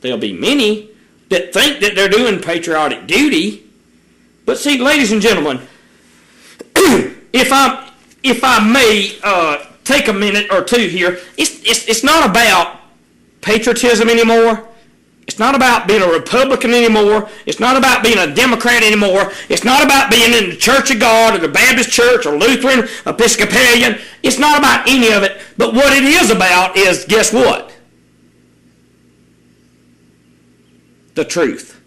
There'll be many that think that they're doing patriotic duty. But see, ladies and gentlemen, if I may take a minute or two here, it's not about patriotism anymore. It's not about being a Republican anymore. It's not about being a Democrat anymore. It's not about being in the Church of God or the Baptist Church or Lutheran, Episcopalian. It's not about any of it. But what it is about is, guess what? The truth.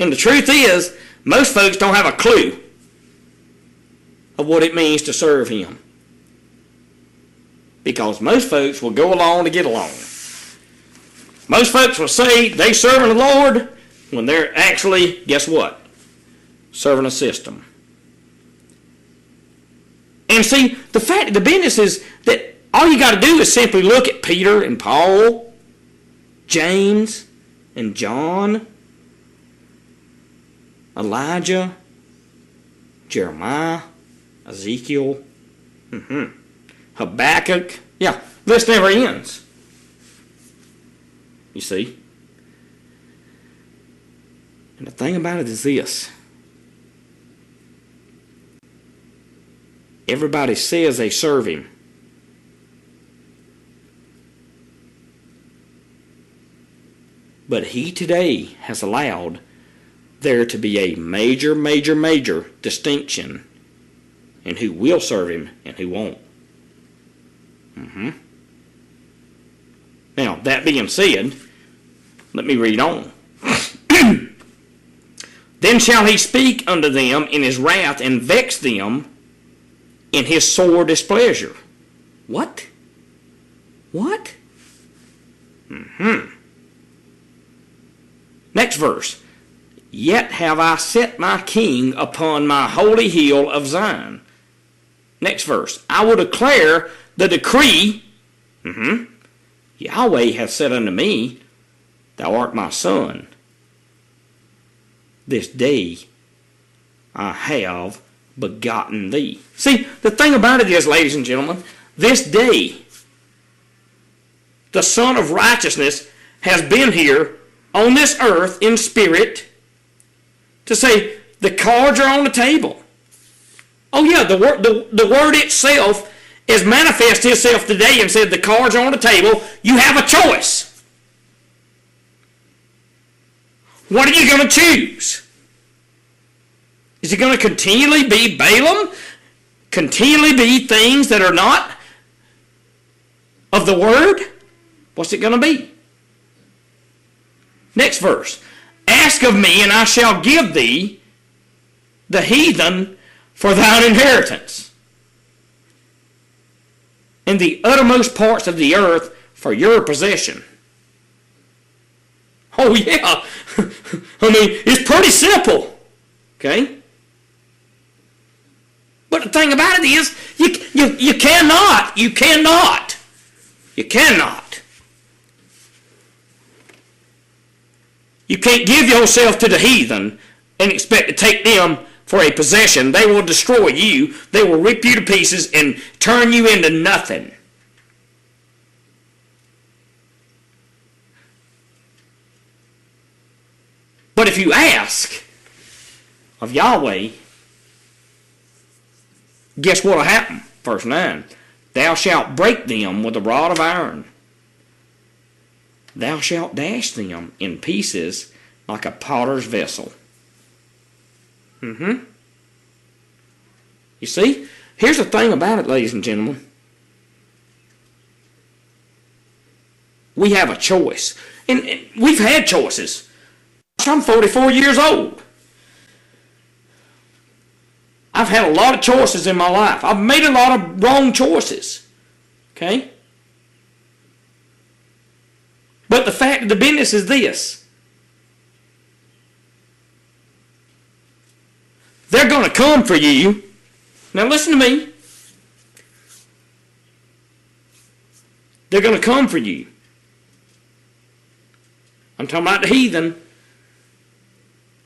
And the truth is, most folks don't have a clue of what it means to serve Him. Because most folks will go along to get along. Most folks will say they serving the Lord when they're actually, guess what? Serving a system. And see, the fact of the business is that all you got to do is simply look at Peter and Paul, James and John, Elijah, Jeremiah, Ezekiel, Habakkuk. Yeah, list never ends. You see? And the thing about it is this. Everybody says they serve Him. But He today has allowed there to be a major distinction in who will serve Him and who won't. Now, that being said, let me read on. Then shall He speak unto them in His wrath and vex them in His sore displeasure. What? What? Next verse. Yet have I set my king upon my holy hill of Zion. Next verse. I will declare the decree. Yahweh hath said unto me, Thou art my son. This day I have begotten thee. See, the thing about it is, ladies and gentlemen, this day the Son of Righteousness has been here on this earth in spirit to say the cards are on the table. Oh yeah, the word itself has manifested itself today and said the cards are on the table. You have a choice. What are you going to choose? Is it going to continually be Balaam? Continually be things that are not of the Word? What's it going to be? Next verse. Ask of me, and I shall give thee the heathen for thine inheritance, and the uttermost parts of the earth for your possession. Oh yeah. I mean, it's pretty simple. Okay? But the thing about it is, you cannot. You cannot. You can't give yourself to the heathen and expect to take them for a possession. They will destroy you. They will rip you to pieces and turn you into nothing. But if you ask of Yahweh, guess what will happen? Verse 9. Thou shalt break them with a rod of iron. Thou shalt dash them in pieces like a potter's vessel. You see? Here's the thing about it, ladies and gentlemen. We have a choice. And we've had choices. I'm 44 years old. I've had a lot of choices in my life. I've made a lot of wrong choices. Okay? But the fact of the business is this. They're going to come for you. Now listen to me. They're going to come for you. I'm talking about the heathen.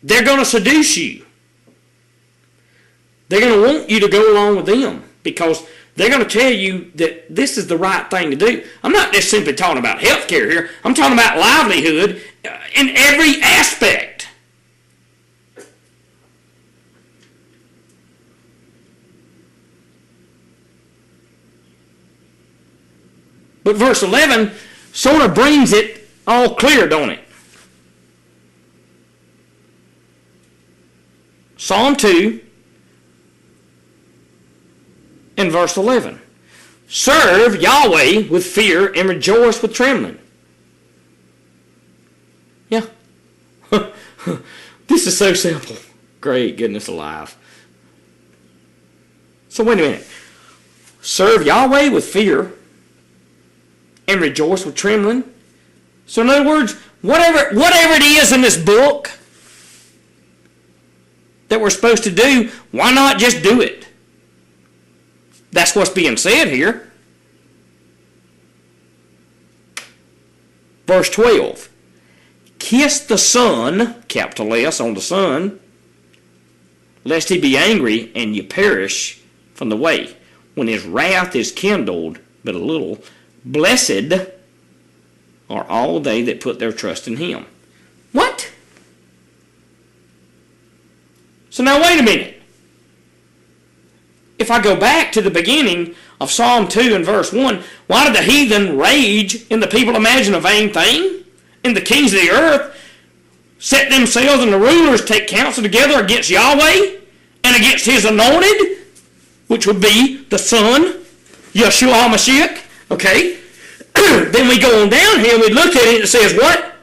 They're going to seduce you. They're going to want you to go along with them because they're going to tell you that this is the right thing to do. I'm not just simply talking about health care here. I'm talking about livelihood in every aspect. But verse 11 sort of brings it all clear, don't it? Psalm 2 and verse 11. Serve Yahweh with fear and rejoice with trembling. Yeah. This is so simple. Great goodness alive. So wait a minute. Serve Yahweh with fear and rejoice with trembling. So in other words, whatever it is in this book that we're supposed to do, why not just do it? That's what's being said here. Verse 12. Kiss the Son, capital S on the Son, lest he be angry and you perish from the way, when his wrath is kindled but a little. Blessed are all they that put their trust in him. What? So now wait a minute. If I go back to the beginning of Psalm 2 and verse 1, why did the heathen rage and the people imagine a vain thing? And the kings of the earth set themselves and the rulers take counsel together against Yahweh and against his anointed, which would be the Son, Yeshua HaMashiach. Okay? Then we go on down here and we look at it and it says what?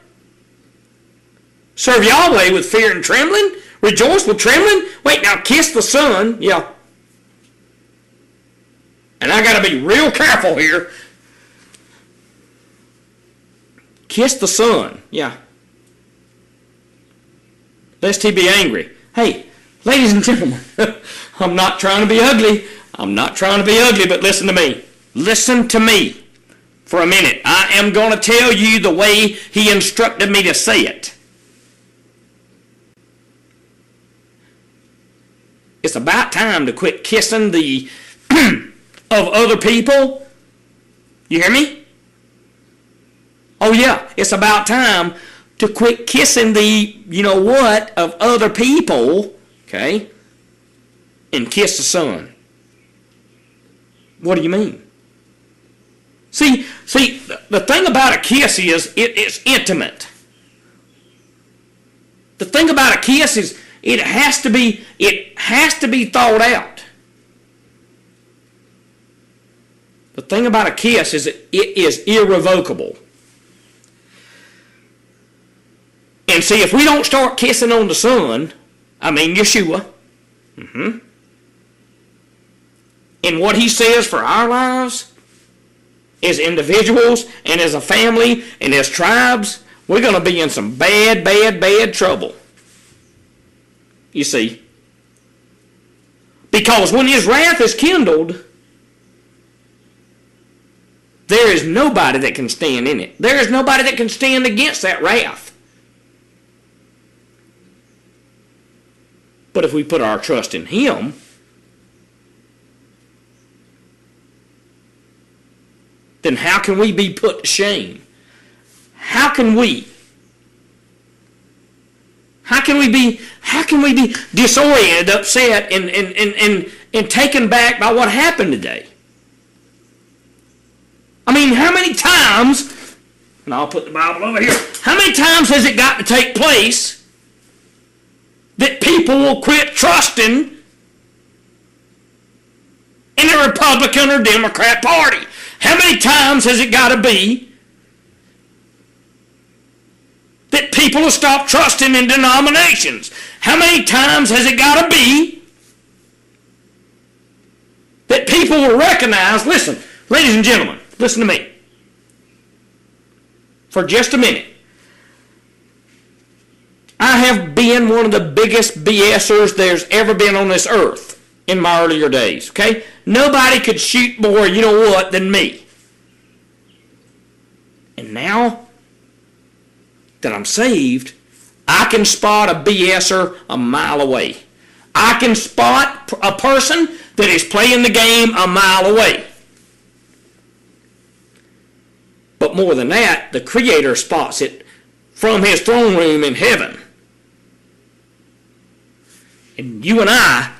Serve Yahweh with fear and trembling. Rejoice with trembling. Wait, now kiss the Son. Yeah. And I got to be real careful here. Kiss the Son. Yeah. Lest he be angry. Hey, ladies and gentlemen, I'm not trying to be ugly. I'm not trying to be ugly, but listen to me. Listen to me for a minute. I am going to tell you the way he instructed me to say it. It's about time to quit kissing the of other people. You hear me? Oh yeah, it's about time to quit kissing the you know what of other people, okay, and kiss the Son. What do you mean? See, the thing about a kiss is it's intimate. The thing about a kiss is it has to be thought out. The thing about a kiss is it is irrevocable. And see, if we don't start kissing on the Son, I mean Yeshua, and what he says for our lives, as individuals and as a family and as tribes, we're going to be in some bad trouble. You see. Because when his wrath is kindled, there is nobody that can stand in it. There is nobody that can stand against that wrath. But if we put our trust in him, then how can we be put to shame? How can we be disoriented, upset, and taken back by what happened today? I mean, how many times, and I'll put the Bible over here, how many times has it got to take place that people will quit trusting in the Republican or Democrat Party? How many times has it got to be that people will stop trusting in denominations? How many times has it got to be that people will recognize, listen, ladies and gentlemen, listen to me for just a minute. I have been one of the biggest BSers there's ever been on this earth in my earlier days, okay? Nobody could shoot more, you know what, than me. And now that I'm saved, I can spot a BSer a mile away. I can spot a person that is playing the game a mile away. But more than that, the Creator spots it from his throne room in heaven. And you and I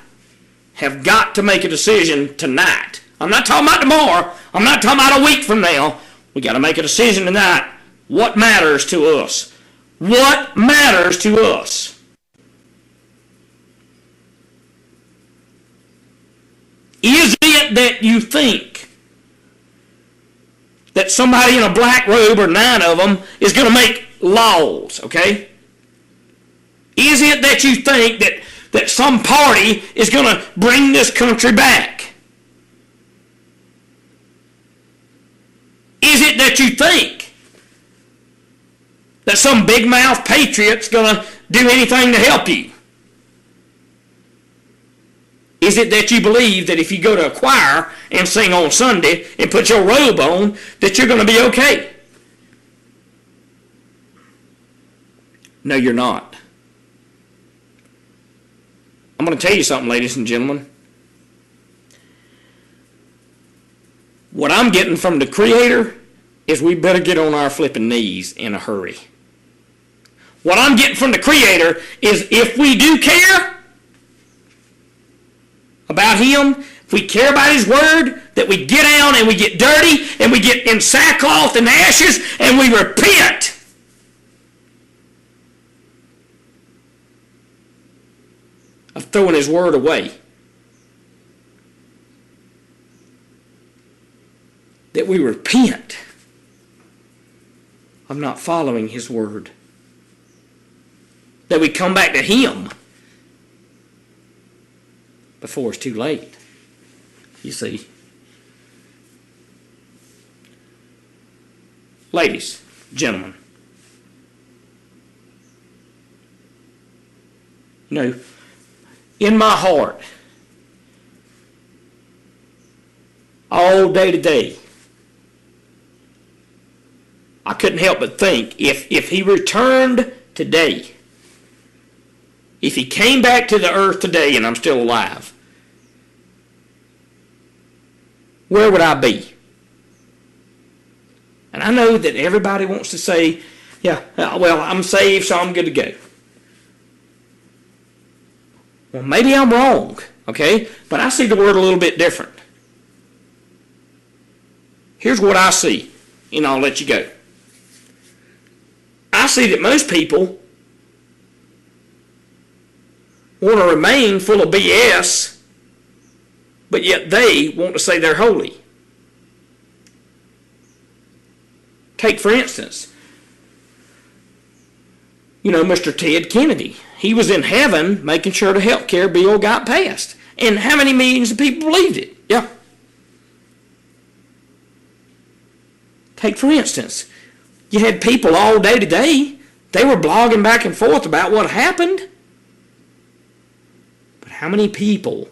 have got to make a decision tonight. I'm not talking about tomorrow. I'm not talking about a week from now. We got to make a decision tonight. What matters to us? What matters to us? Is it that you think that somebody in a black robe, or 9 of them, is going to make laws, okay? Is it that you think that some party is going to bring this country back? Is it that you think that some big-mouth patriot's going to do anything to help you? Is it that you believe that if you go to a choir and sing on Sunday and put your robe on, that you're going to be okay? No, you're not. I'm going to tell you something, ladies and gentlemen. What I'm getting from the Creator is we better get on our flipping knees in a hurry. What I'm getting from the Creator is if we do care about Him, if we care about His Word, that we get down and we get dirty and we get in sackcloth and ashes and we repent. Of throwing His Word away. That we repent of not following His Word. That we come back to Him before it's too late. You see. Ladies, gentlemen. You know, in my heart, all day today, I couldn't help but think, if He returned today, if He came back to the earth today and I'm still alive, where would I be? And I know that everybody wants to say, yeah, well, I'm saved, so I'm good to go. Well, maybe I'm wrong, okay? But I see the word a little bit different. Here's what I see, and I'll let you go. I see that most people want to remain full of BS, but yet they want to say they're holy. Take, for instance, you know, Mr. Ted Kennedy. He was in heaven making sure the health care bill got passed. And how many millions of people believed it? Yeah. Take, for instance, you had people all day today, they were blogging back and forth about what happened. But how many people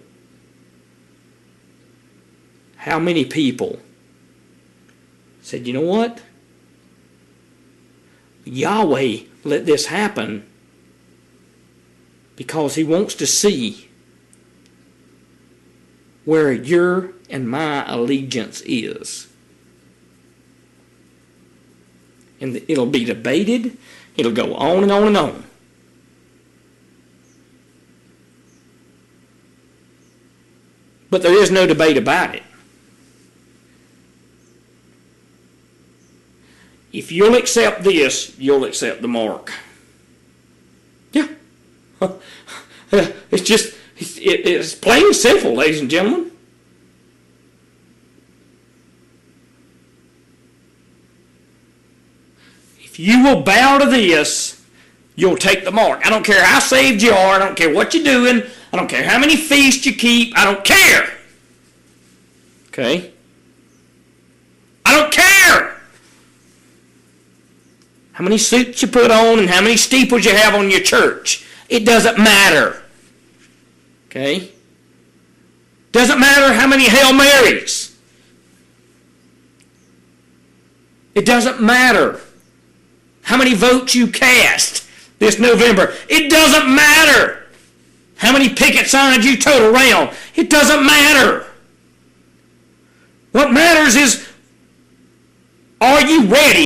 said, you know what? Yahweh let this happen because He wants to see where your and my allegiance is. And it'll be debated. It'll go on and on and on. But there is no debate about it. If you'll accept this, you'll accept the mark. Yeah. It's just, it's plain and simple, ladies and gentlemen. If you will bow to this, you'll take the mark. I don't care how saved you are. I don't care what you're doing. I don't care how many feasts you keep. I don't care. Okay? I don't care how many suits you put on and how many steeples you have on your church. It doesn't matter. Okay? Doesn't matter how many Hail Marys. It doesn't matter how many votes you cast this November. It doesn't matter how many picket signs you tote around. It doesn't matter. What matters is, are you ready